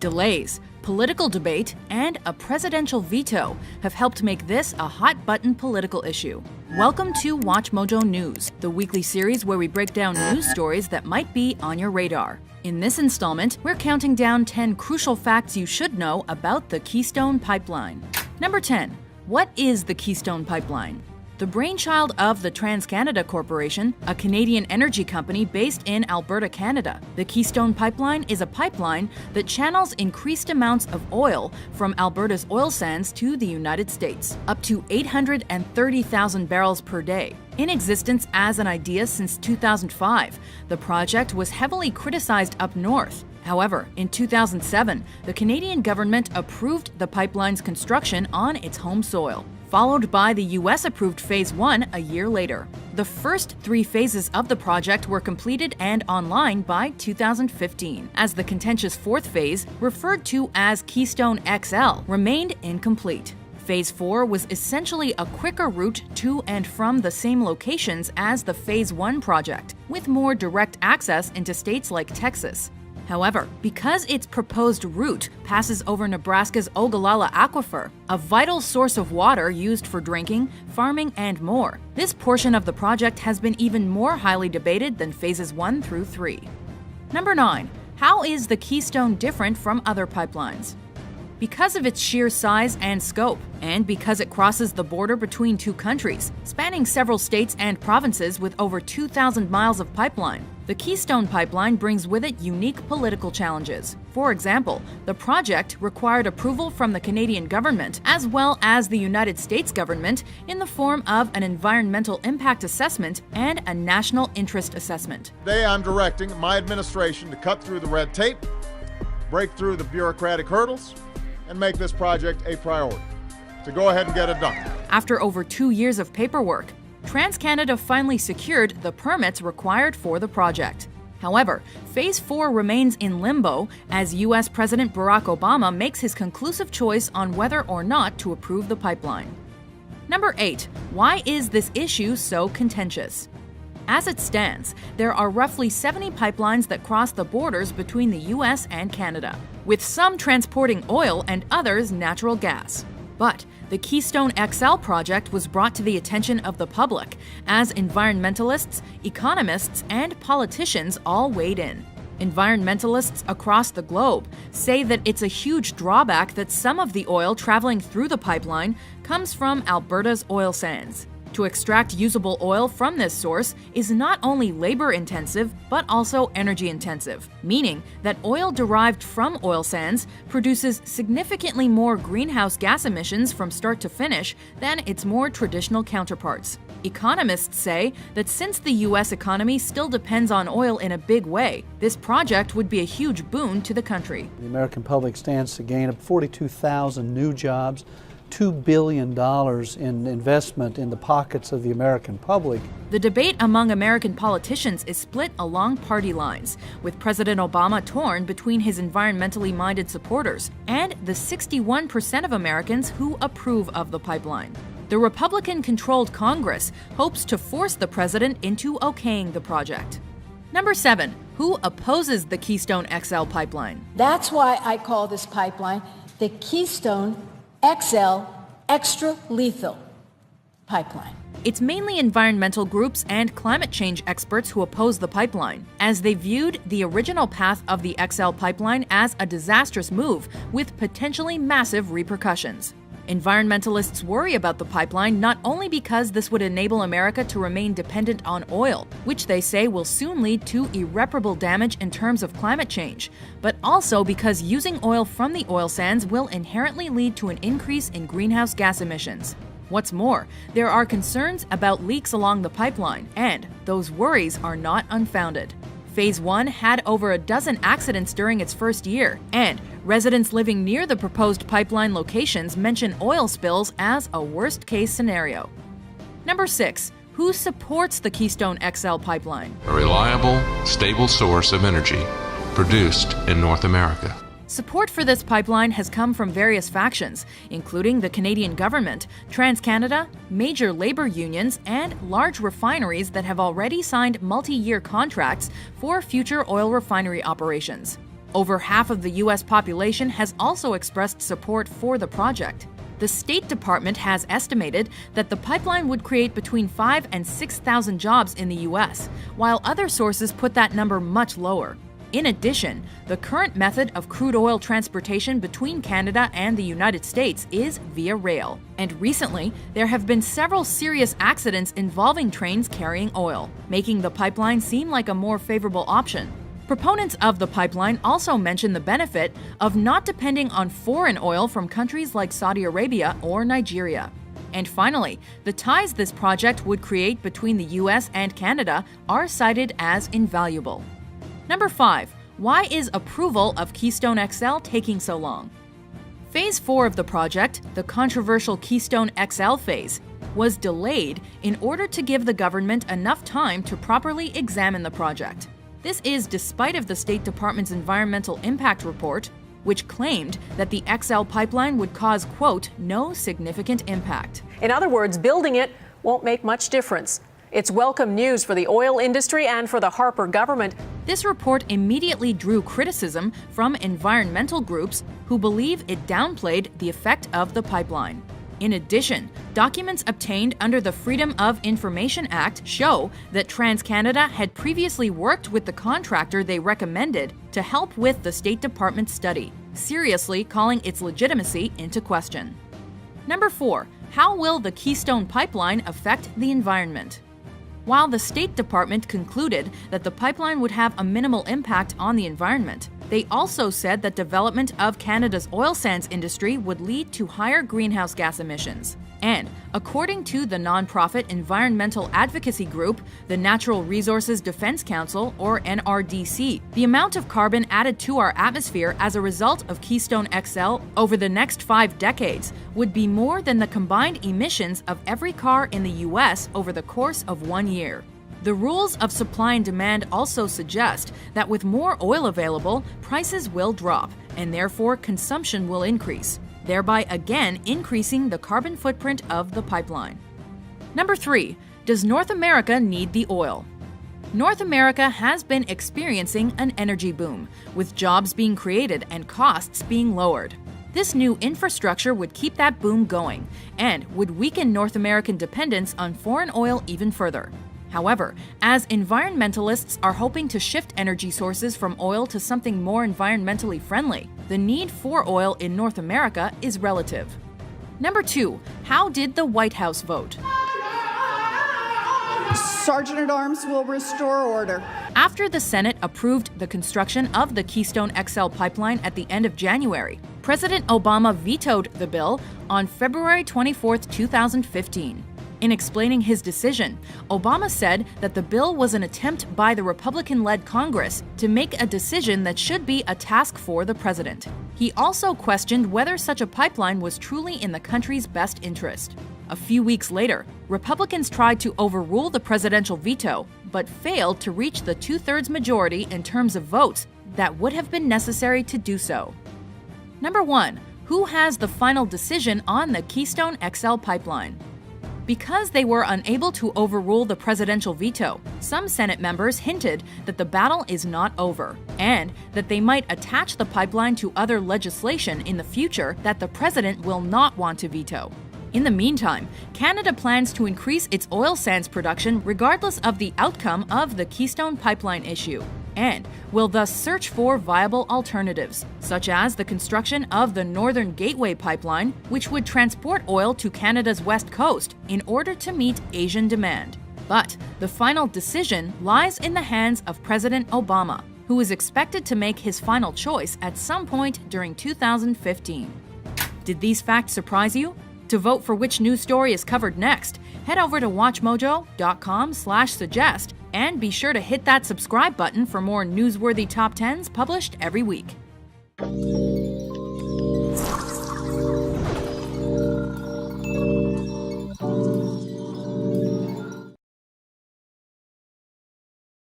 Delays, political debate, and a presidential veto have helped make this a hot-button political issue. Welcome to Watch Mojo News, the weekly series where we break down news stories that might be on your radar. In this installment, we're counting down 10 crucial facts you should know about the Keystone Pipeline. Number 10. What is the Keystone Pipeline? The brainchild of the TransCanada Corporation, a Canadian energy company based in Alberta, Canada. The Keystone Pipeline is a pipeline that channels increased amounts of oil from Alberta's oil sands to the United States, up to 830,000 barrels per day. In existence as an idea since 2005, the project was heavily criticized up north. However, in 2007, the Canadian government approved the pipeline's construction on its home soil, followed by the US-approved Phase 1 a year later. The first 3 phases of the project were completed and online by 2015, as the contentious 4th phase, referred to as Keystone XL, remained incomplete. Phase 4 was essentially a quicker route to and from the same locations as the Phase 1 project, with more direct access into states like Texas. However, because its proposed route passes over Nebraska's Ogallala Aquifer, a vital source of water used for drinking, farming, and more, this portion of the project has been even more highly debated than phases 1 through 3. Number 9. How is the Keystone different from other pipelines? Because of its sheer size and scope, and because it crosses the border between 2 countries, spanning several states and provinces with over 2,000 miles of pipeline, the Keystone Pipeline brings with it unique political challenges. For example, the project required approval from the Canadian government as well as the United States government in the form of an environmental impact assessment and a national interest assessment. Today I'm directing my administration to cut through the red tape, break through the bureaucratic hurdles, and make this project a priority. So go ahead and get it done. After over 2 years of paperwork, TransCanada finally secured the permits required for the project. However, Phase 4 remains in limbo as U.S. President Barack Obama makes his conclusive choice on whether or not to approve the pipeline. Number 8. Why is this issue so contentious? As it stands, there are roughly 70 pipelines that cross the borders between the U.S. and Canada, with some transporting oil and others natural gas. But the Keystone XL project was brought to the attention of the public as environmentalists, economists, and politicians all weighed in. Environmentalists across the globe say that it's a huge drawback that some of the oil traveling through the pipeline comes from Alberta's oil sands. To extract usable oil from this source is not only labor-intensive, but also energy-intensive, meaning that oil derived from oil sands produces significantly more greenhouse gas emissions from start to finish than its more traditional counterparts. Economists say that since the U.S. economy still depends on oil in a big way, this project would be a huge boon to the country. The American public stands to gain up 42,000 new jobs, $2 billion in investment in the pockets of the American public. The debate among American politicians is split along party lines, with President Obama torn between his environmentally minded supporters and the 61% of Americans who approve of the pipeline. The Republican-controlled Congress hopes to force the president into okaying the project. Number 7. Who opposes the Keystone XL pipeline? That's why I call this pipeline the Keystone XL Extra Lethal Pipeline. It's mainly environmental groups and climate change experts who oppose the pipeline, as they viewed the original path of the XL pipeline as a disastrous move with potentially massive repercussions. Environmentalists worry about the pipeline not only because this would enable America to remain dependent on oil, which they say will soon lead to irreparable damage in terms of climate change, but also because using oil from the oil sands will inherently lead to an increase in greenhouse gas emissions. What's more, there are concerns about leaks along the pipeline, and those worries are not unfounded. Phase 1 had over a dozen accidents during its first year, and residents living near the proposed pipeline locations mention oil spills as a worst-case scenario. Number 6. Who supports the Keystone XL pipeline? A reliable, stable source of energy produced in North America. Support for this pipeline has come from various factions, including the Canadian government, TransCanada, major labor unions, and large refineries that have already signed multi-year contracts for future oil refinery operations. Over half of the U.S. population has also expressed support for the project. The State Department has estimated that the pipeline would create between 5,000 and 6,000 jobs in the U.S., while other sources put that number much lower. In addition, the current method of crude oil transportation between Canada and the United States is via rail. And recently, there have been several serious accidents involving trains carrying oil, making the pipeline seem like a more favorable option. Proponents of the pipeline also mention the benefit of not depending on foreign oil from countries like Saudi Arabia or Nigeria. And finally, the ties this project would create between the U.S. and Canada are cited as invaluable. Number 5. Why is approval of Keystone XL taking so long? Phase 4 of the project, the controversial Keystone XL phase, was delayed in order to give the government enough time to properly examine the project. This is despite of the State Department's environmental impact report, which claimed that the XL pipeline would cause, quote, no significant impact. In other words, building it won't make much difference. It's welcome news for the oil industry and for the Harper government. This report immediately drew criticism from environmental groups who believe it downplayed the effect of the pipeline. In addition, documents obtained under the Freedom of Information Act show that TransCanada had previously worked with the contractor they recommended to help with the State Department study, seriously calling its legitimacy into question. Number 4. How will the Keystone pipeline affect the environment? While the State Department concluded that the pipeline would have a minimal impact on the environment, they also said that development of Canada's oil sands industry would lead to higher greenhouse gas emissions. And, according to the nonprofit environmental advocacy group, the Natural Resources Defense Council, or NRDC, the amount of carbon added to our atmosphere as a result of Keystone XL over the next 5 decades would be more than the combined emissions of every car in the U.S. over the course of 1 year. The rules of supply and demand also suggest that with more oil available, prices will drop, and therefore consumption will increase, thereby again increasing the carbon footprint of the pipeline. Number 3. Does North America need the oil? North America has been experiencing an energy boom, with jobs being created and costs being lowered. This new infrastructure would keep that boom going and would weaken North American dependence on foreign oil even further. However, as environmentalists are hoping to shift energy sources from oil to something more environmentally friendly, the need for oil in North America is relative. Number 2. How did the White House vote? Sergeant-at-Arms will restore order. After the Senate approved the construction of the Keystone XL pipeline at the end of January, President Obama vetoed the bill on February 24, 2015. In explaining his decision, Obama said that the bill was an attempt by the Republican-led Congress to make a decision that should be a task for the president. He also questioned whether such a pipeline was truly in the country's best interest. A few weeks later, Republicans tried to overrule the presidential veto, but failed to reach the 2/3 majority in terms of votes that would have been necessary to do so. Number 1. Who has the final decision on the Keystone XL pipeline? Because they were unable to overrule the presidential veto, some Senate members hinted that the battle is not over, and that they might attach the pipeline to other legislation in the future that the president will not want to veto. In the meantime, Canada plans to increase its oil sands production regardless of the outcome of the Keystone pipeline issue, and will thus search for viable alternatives, such as the construction of the Northern Gateway pipeline, which would transport oil to Canada's west coast in order to meet Asian demand. But the final decision lies in the hands of President Obama, who is expected to make his final choice at some point during 2015. Did these facts surprise you? To vote for which news story is covered next, head over to watchmojo.com/suggest and be sure to hit that subscribe button for more newsworthy top 10s published every week.